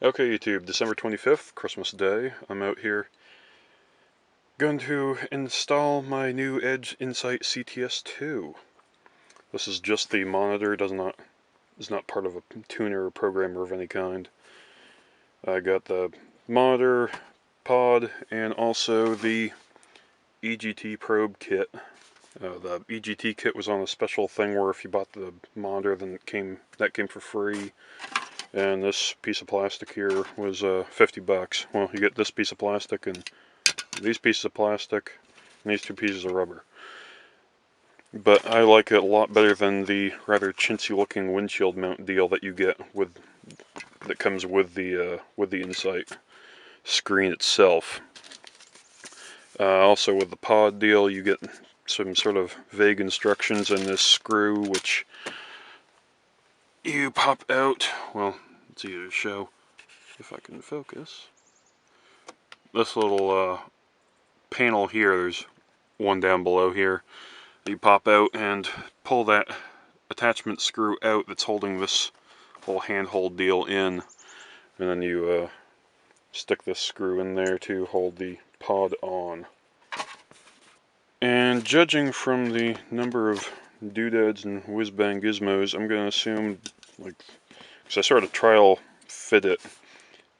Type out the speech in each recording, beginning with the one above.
Okay, YouTube, December 25th, Christmas Day. I'm out here going to install my new Edge Insight CTS2. This is just the monitor, is not part of a tuner or programmer of any kind. I got the monitor, pod, and also the EGT probe kit. The EGT kit was on a special thing where if you bought the monitor, then that came for free. And this piece of plastic here was 50 bucks. Well, you get this piece of plastic and these pieces of plastic and these two pieces of rubber. But I like it a lot better than the rather chintzy looking windshield mount deal that you get that comes with the Insight screen itself. Also with the pod deal, you get some sort of vague instructions in this screw, which you pop out. Well, it's easier to show if I can focus. This little panel here, there's one down below here. You pop out and pull that attachment screw out that's holding this whole handhold deal in, and then you stick this screw in there to hold the pod on. And judging from the number of doodads and whiz-bang gizmos, I'm going to assume, because I sort of trial fit it,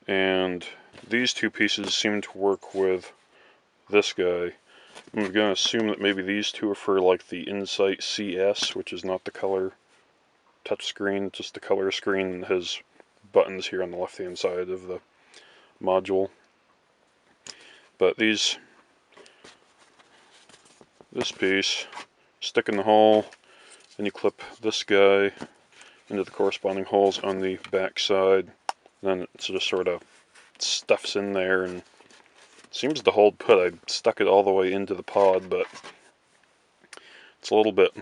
and these two pieces seem to work with this guy. I'm going to assume that maybe these two are for like the Insight CS, which is not the color touchscreen, just the color screen that has buttons here on the left hand side of the module. But this piece, stick in the hole, then you clip this guy into the corresponding holes on the back side. Then it just sort of stuffs in there and seems to hold put. I stuck it all the way into the pod, but it's a little bit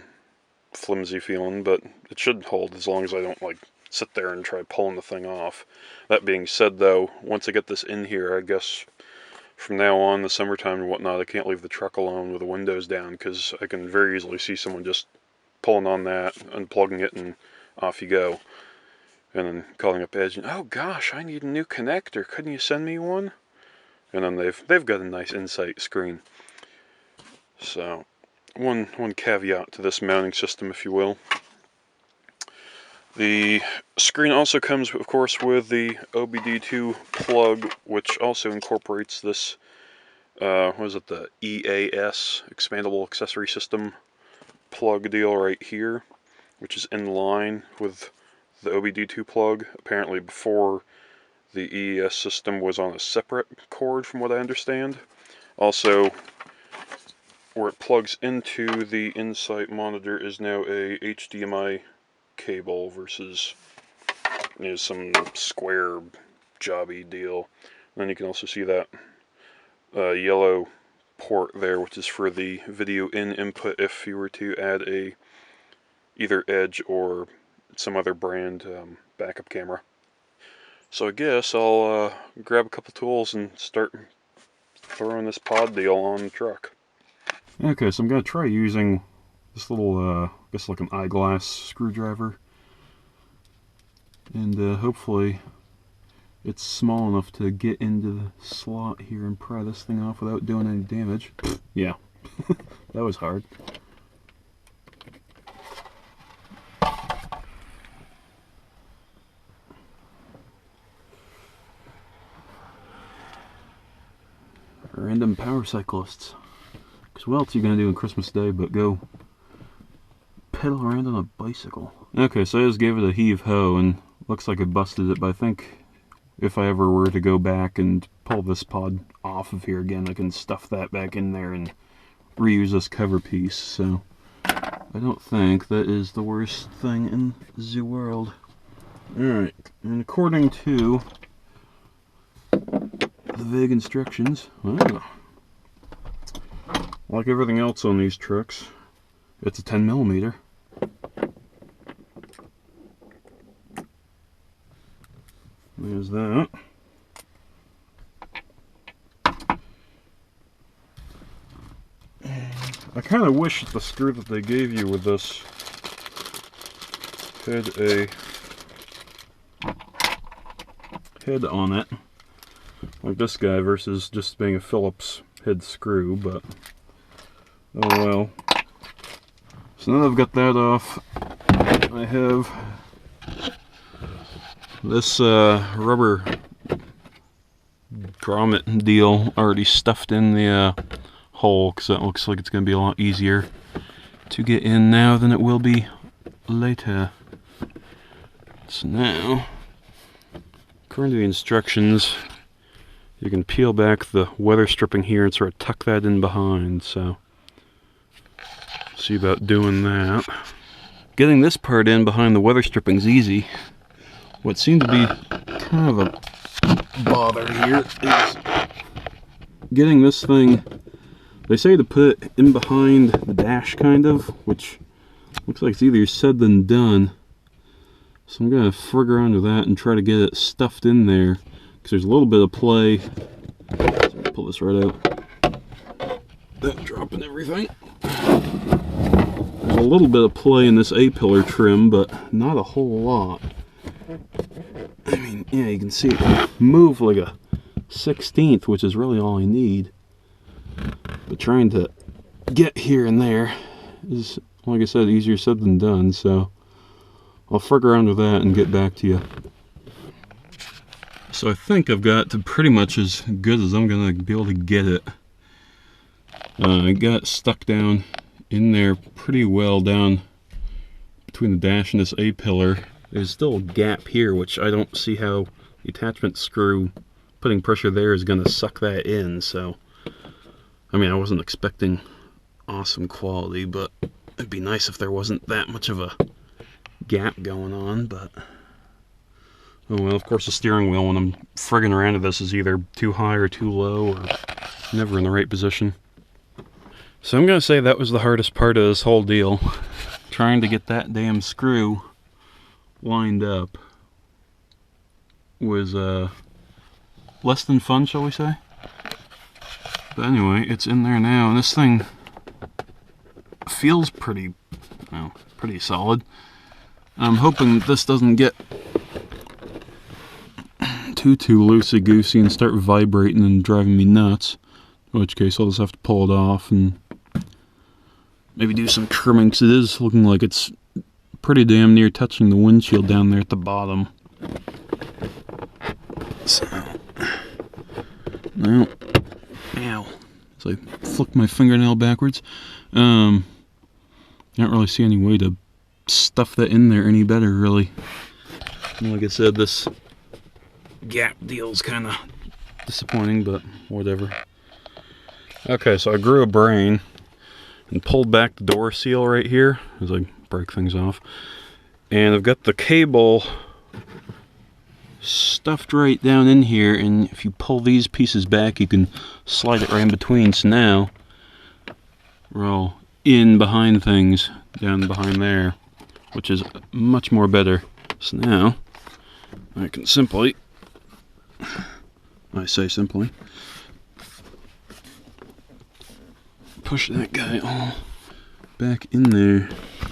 flimsy feeling, but it should hold as long as I don't sit there and try pulling the thing off. That being said though, once I get this in here, I guess from now on, the summertime and whatnot, I can't leave the truck alone with the windows down, because I can very easily see someone just pulling on that, unplugging it, and off you go. And then calling up Edge and, oh gosh, I need a new connector, couldn't you send me one? And then they've got a nice Insight screen. So one caveat to this mounting system, if you will. The screen also comes, of course, with the OBD2 plug, which also incorporates this, the EAS, Expandable Accessory System plug deal right here, which is in line with the OBD2 plug. Apparently before, the EAS system was on a separate cord from what I understand. Also, where it plugs into the Insight monitor is now a HDMI cable versus some square jobby deal. And then you can also see that yellow port there, which is for the video in input if you were to add either Edge or some other brand backup camera. So I guess I'll grab a couple tools and start throwing this pod deal on the truck. Okay, so I'm going to try using this little, I guess like an eyeglass screwdriver. And hopefully it's small enough to get into the slot here and pry this thing off without doing any damage. Yeah, that was hard. Random power cyclists. Because what else are you going to do on Christmas Day but go pedal around on a bicycle? Okay, so I just gave it a heave-ho and looks like I busted it, but I think if I ever were to go back and pull this pod off of here again, I can stuff that back in there and reuse this cover piece, so I don't think that is the worst thing in the world. Alright, and according to the vague instructions, like everything else on these trucks, it's a 10mm. There's that. I kind of wish the screw that they gave you with this had a head on it, like this guy, versus just being a Phillips head screw, but oh well. So now I've got that off, I have this rubber grommet deal already stuffed in the hole, because that looks like it's going to be a lot easier to get in now than it will be later. So now, according to the instructions, you can peel back the weather stripping here and sort of tuck that in behind, so see about doing that. Getting this part in behind the weather stripping is easy. What seemed to be kind of a bother here is getting this thing. They say to put it in behind the dash, kind of, which looks like it's easier said than done. So I'm going to frig around with that and try to get it stuffed in there, because there's a little bit of play. So pull this right out. That dropping everything. There's a little bit of play in this A-pillar trim, but not a whole lot. I mean, yeah, you can see it move like a 1/16, which is really all I need. But trying to get here and there is, like I said, easier said than done, so I'll frig around with that and get back to you. So I think I've got to pretty much as good as I'm going to be able to get it. I got it stuck down in there pretty well, down between the dash and this A-pillar. There's still a gap here, which I don't see how the attachment screw putting pressure there is going to suck that in, so I mean, I wasn't expecting awesome quality, but it'd be nice if there wasn't that much of a gap going on, but oh well. Of course, the steering wheel when I'm frigging around with this is either too high or too low, or never in the right position. So I'm going to say that was the hardest part of this whole deal, trying to get that damn screw lined up was less than fun, shall we say. But anyway, it's in there now, and this thing feels pretty, well, pretty solid. I'm hoping that this doesn't get too loosey-goosey and start vibrating and driving me nuts, in which case I'll just have to pull it off and maybe do some trimming, because it is looking like it's pretty damn near touching the windshield down there at the bottom. So, now, ow, so I flicked my fingernail backwards. I don't really see any way to stuff that in there any better, really. And like I said, this gap deal's kind of disappointing, but whatever. Okay, so I grew a brain and pulled back the door seal right here as I break things off, and I've got the cable stuffed right down in here, and if you pull these pieces back you can slide it right in between. So now we're all in behind things down behind there, which is much more better. So now I can simply, I say simply, push that guy all back in there.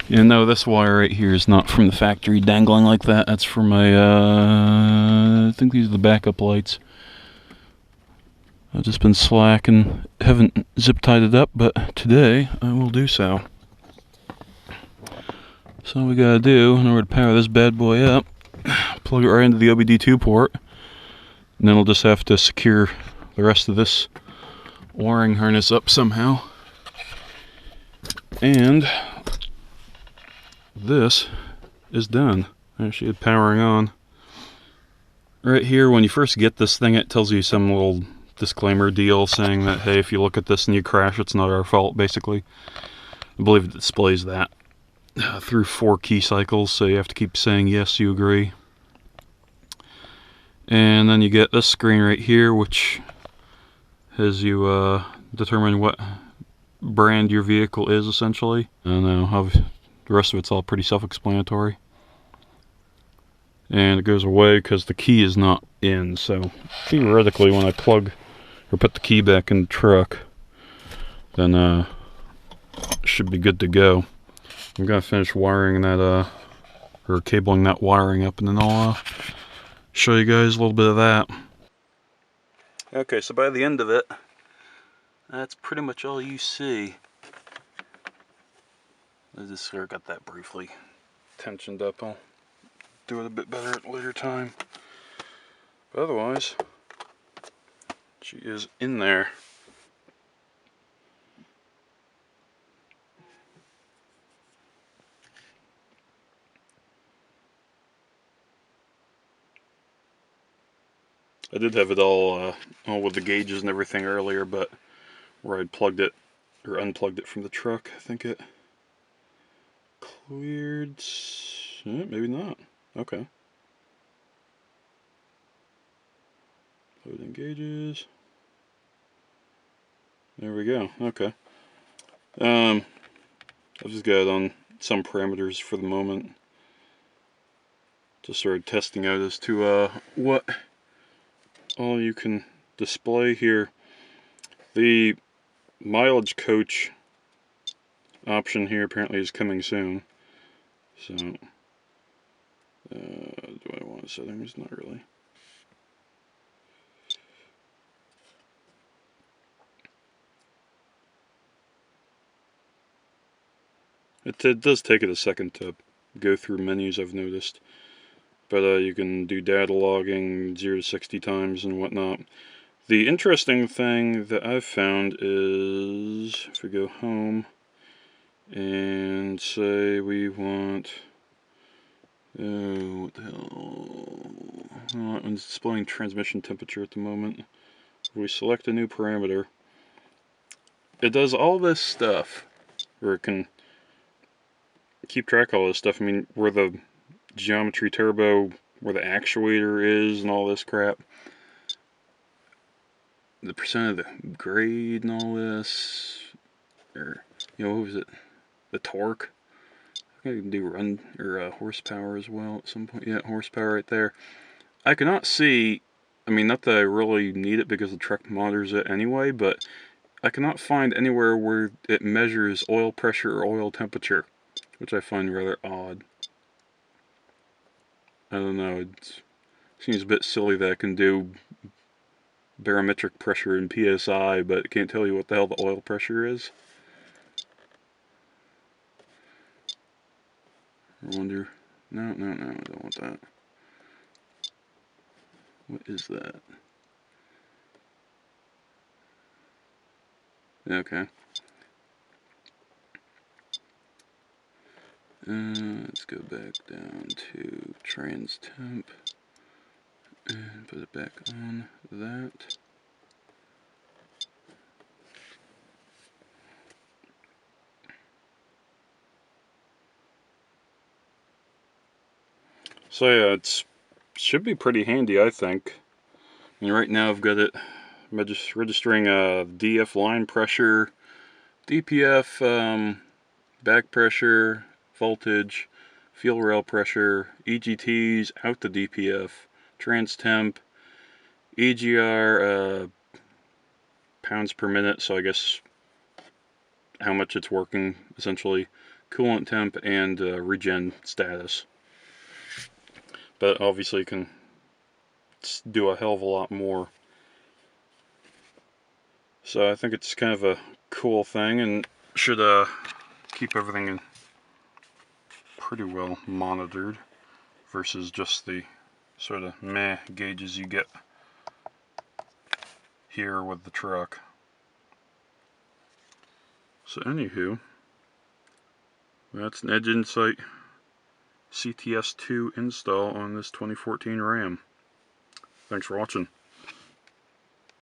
And no, this wire right here is not from the factory dangling like that. That's for my, I think these are the backup lights. I've just been slack and haven't zip tied it up, but today I will do so. So all we gotta do in order to power this bad boy up, plug it right into the OBD2 port, and then we'll just have to secure the rest of this wiring harness up somehow. And this is done. Actually, it's powering on. Right here, when you first get this thing, it tells you some little disclaimer deal saying that, hey, if you look at this and you crash, it's not our fault, basically. I believe it displays that through 4 key cycles, so you have to keep saying yes, you agree. And then you get this screen right here, which has you determine what brand your vehicle is, essentially. I don't know how the rest of it's all pretty self-explanatory. And it goes away because the key is not in, so theoretically when I plug or put the key back in the truck, then it should be good to go. I'm gonna finish wiring that or cabling that wiring up, and then I'll show you guys a little bit of that. Okay, so by the end of it, that's pretty much all you see. I just sort of got that briefly tensioned up. I'll do it a bit better at a later time. But otherwise, she is in there. I did have it all with the gauges and everything earlier, but where I'd plugged it or unplugged it from the truck, I think it cleared. Maybe not. Okay. Loading gauges. There we go. Okay. I've just got it on some parameters for the moment. Just sort of testing out as to what all you can display here. The mileage coach option here apparently is coming soon. So, do I want settings? Not really. It does take it a second to go through menus, I've noticed. But you can do data logging 0 to 60 times and whatnot. The interesting thing that I've found is, if we go home and say we want, what the hell, I'm displaying transmission temperature at the moment. If we select a new parameter, it does all this stuff, or it can keep track of all this stuff. I mean, where the geometry turbo, where the actuator is and all this crap. The percent of the grade and all this, or, you know, what was it? The torque. I can do run, or horsepower as well at some point. Yeah, horsepower right there. I cannot see, I mean, not that I really need it because the truck monitors it anyway, but I cannot find anywhere where it measures oil pressure or oil temperature, which I find rather odd. I don't know, it seems a bit silly that I can do barometric pressure in PSI, but it can't tell you what the hell the oil pressure is. I wonder, no, I don't want that. What is that? Okay. Let's go back down to trans temp and put it back on that. So yeah, it should be pretty handy, I think. I mean, right now I've got it registering DF line pressure, DPF back pressure, voltage, fuel rail pressure, EGTs out the DPF, trans temp, EGR pounds per minute, so I guess how much it's working, essentially, coolant temp, and regen status. But obviously you can do a hell of a lot more. So I think it's kind of a cool thing and should keep everything pretty well monitored versus just the sort of meh gauges you get here with the truck. So anywho, that's an Edge Insight CTS2 install on this 2014 Ram. Thanks for watching.